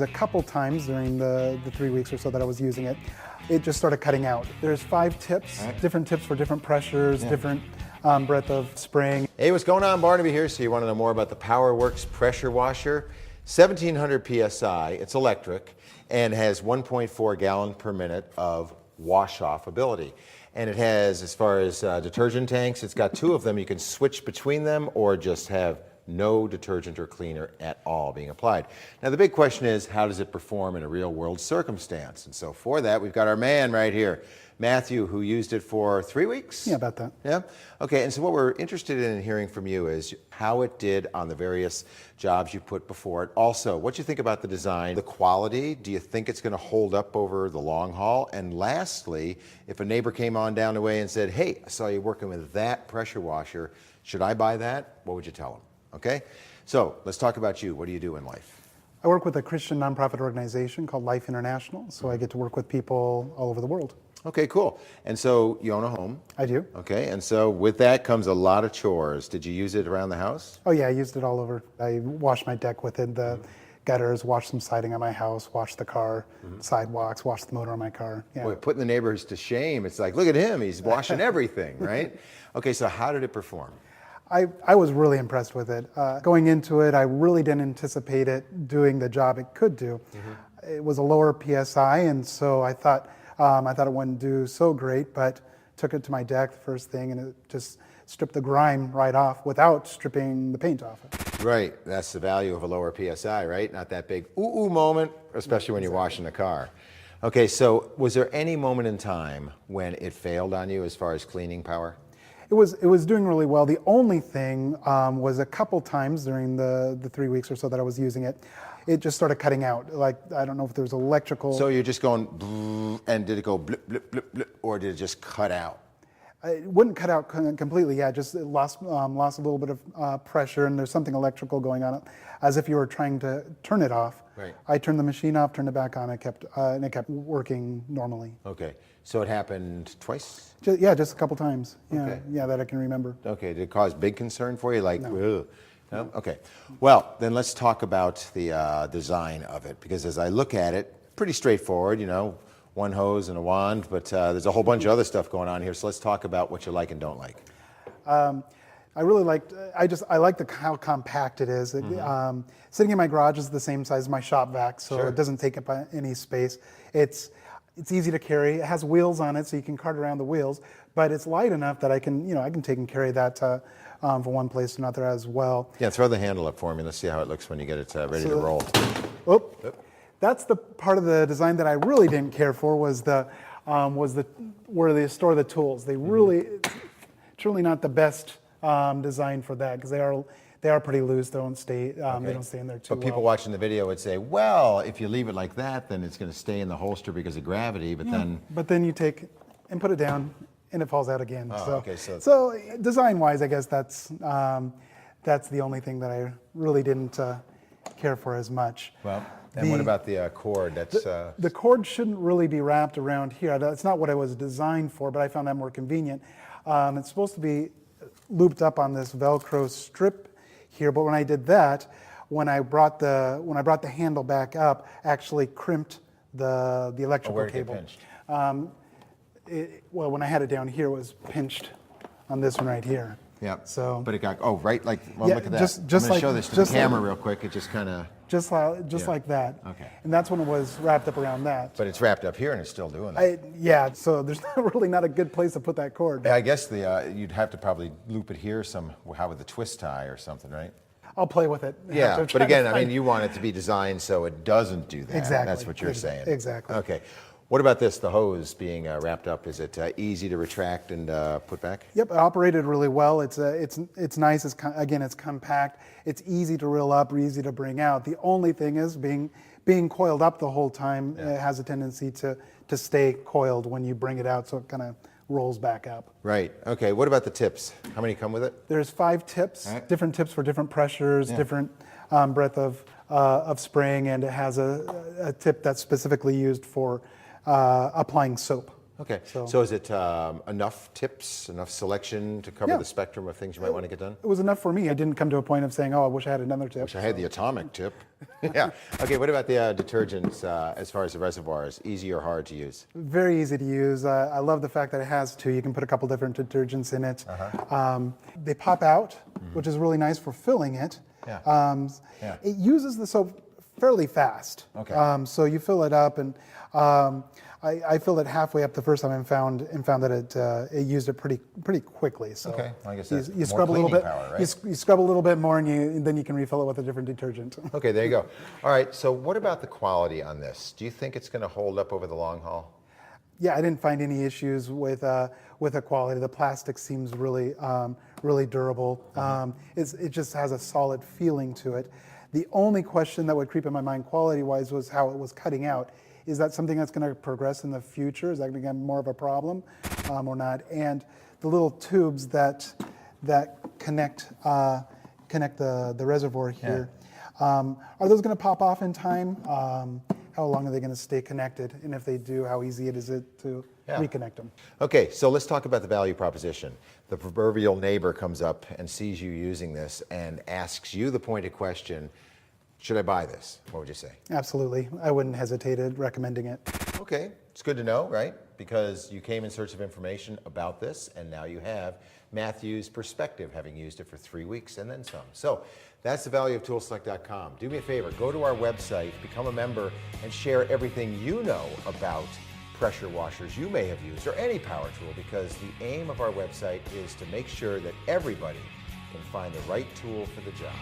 A couple times during the 3 weeks or so that I was using it, it just started cutting out. There's 5 tips, different tips for different pressures, different breadth of spring. Hey, what's going on? Barnaby here. So you want to know more about the Powerworks pressure washer? 1700 PSI, it's electric, and has 1.4 gallon per minute of wash-off ability. And it has, as far as detergent tanks, it's got 2 of them. You can switch between them or just have no detergent or cleaner at all being applied. Now the big question is, how does it perform in a real world circumstance? And so for that, we've got our man right here, Matthew, who used it for 3 weeks? Yeah, about that. Yeah? Okay, and so what we're interested in hearing from you is how it did on the various jobs you put before it. Also, what you think about the design, the quality, do you think it's gonna hold up over the long haul? And lastly, if a neighbor came on down the way and said, hey, I saw you working with that pressure washer, should I buy that? What would you tell them? Okay, so let's talk about you. What do you do in life? I work with a Christian nonprofit organization called Life International, so I get to work with people all over the world. Okay, cool. And so you own a home? I do. Okay, and so with that comes a lot of chores. Did you use it around the house? Oh yeah, I used it all over. I washed my deck with it, the gutters, washed some siding on my house, washed the car, sidewalks, washed the motor on my car. Yeah. Boy, putting the neighbors to shame. It's like, look at him, he's washing everything, right? Okay, so how did it perform? I was really impressed with it. Going into it, I really didn't anticipate it doing the job it could do. It was a lower PSI, and so I thought it wouldn't do so great, but took it to my deck the first thing, and it just stripped the grime right off without stripping the paint off it. Right, that's the value of a lower PSI, right? Not that big ooh moment, especially when you're washing the car. Okay, so was there any moment in time when it failed on you as far as cleaning power? It was doing really well. The only thing was a couple times during the 3 weeks or so that I was using it, it just started cutting out. Like, I don't know if there was electrical. So you're just going, and did it go blip, blip, blip, blip, or did it just cut out? It wouldn't cut out completely, yeah, just it lost a little bit of pressure, and there's something electrical going on, as if you were trying to turn it off. Right. I turned the machine off, turned it back on, and it kept working normally. Okay, so it happened twice? Just a couple times, yeah, Okay. yeah, that I can remember. Okay, did it cause big concern for you? Like, No. ugh. No? Okay, well, then let's talk about the design of it, because as I look at it, pretty straightforward, you know, one hose and a wand, but there's a whole bunch of other stuff going on here, so let's talk about what you like and don't like. I really liked, I like how compact it is. Sitting in my garage is the same size as my shop vac, so Sure. it doesn't take up any space. It's easy to carry. It has wheels on it, so you can cart around the wheels, but it's light enough that I can take and carry that from one place to another as well. Yeah, throw the handle up for me. Let's see how it looks when you get it ready to roll. Oh, that's the part of the design that I really didn't care for, was where they store the tools. They really, truly not the best design for that, because they are pretty loose. They don't stay in there too But people well. watching the video would say, well, if you leave it like that, then it's going to stay in the holster because of gravity, but then you take and put it down, and it falls out again. Oh, so, okay, so design-wise, I guess that's the only thing that I really didn't care for as much. Well, and what about the cord? That's The cord shouldn't really be wrapped around here. That's not what it was designed for, but I found that more convenient. It's supposed to be looped up on this Velcro strip here, but when I did that, when I brought the handle back up, actually crimped the electrical where did it cable. get pinched? Well, when I had it down here, it was pinched on this one right here. Yeah. So, but it got right, like, well, Yeah, look at that. just I'm going to like- show this to just the camera like- real quick. It just kind of, just like that. Okay. And that's when it was wrapped up around that. but it's wrapped up here and it's still doing it. Yeah. So there's really not a good place to put that cord. I guess you'd have to probably loop it here how with a twist tie or something, right? I'll play with it. Yeah, Have to but try to again, I find- mean, you want it to be designed so it doesn't do that. Exactly. That's what you're saying. Exactly. Okay. What about this, the hose being wrapped up? Is it easy to retract and put back? Yep, it operated really well. It's nice. It's compact. It's easy to reel up, easy to bring out. The only thing is being coiled up the whole time. It has a tendency to stay coiled when you bring it out, so it kind of rolls back up. Right. Okay. What about the tips? How many come with it? There's 5 tips, different tips for different pressures, different breadth of spring, and it has a tip that's specifically used for applying soap. Okay, so is it enough tips, enough selection to cover Yeah. the spectrum of things you might want to get done? It was enough for me. I didn't come to a point of saying, oh, I wish I had another tip. Wish I had the atomic tip. Yeah. Okay, what about the detergents as far as the reservoirs? Easy or hard to use? Very easy to use. I love the fact that it has two. You can put a couple different detergents in it. They pop out, which is really nice for filling it. Yeah. It uses the soap fairly fast. Okay. So you fill it up, and I filled it halfway up the first time and found that it used it pretty quickly. So Okay, well, I guess that's you more scrub a little bit. cleaning power, right? You scrub a little bit more, and then you can refill it with a different detergent. Okay, there you go. All right, so what about the quality on this? Do you think it's going to hold up over the long haul? Yeah, I didn't find any issues with the quality. The plastic seems really really durable. It just has a solid feeling to it. The only question that would creep in my mind quality-wise was how it was cutting out. Is that something that's going to progress in the future? Is that going to become more of a problem or not? And the little tubes that connect the reservoir here, are those going to pop off in time? How long are they going to stay connected? And if they do, how easy is it to reconnect them? Okay, so let's talk about the value proposition. The proverbial neighbor comes up and sees you using this and asks you the pointed question, should I buy this? What would you say? Absolutely. I wouldn't hesitate at recommending it. Okay, it's good to know, right? Because you came in search of information about this, and now you have Matthew's perspective, having used it for 3 weeks and then some. So that's the value of toolselect.com. Do me a favor, go to our website, become a member, and share everything you know about pressure washers you may have used or any power tool, because the aim of our website is to make sure that everybody can find the right tool for the job.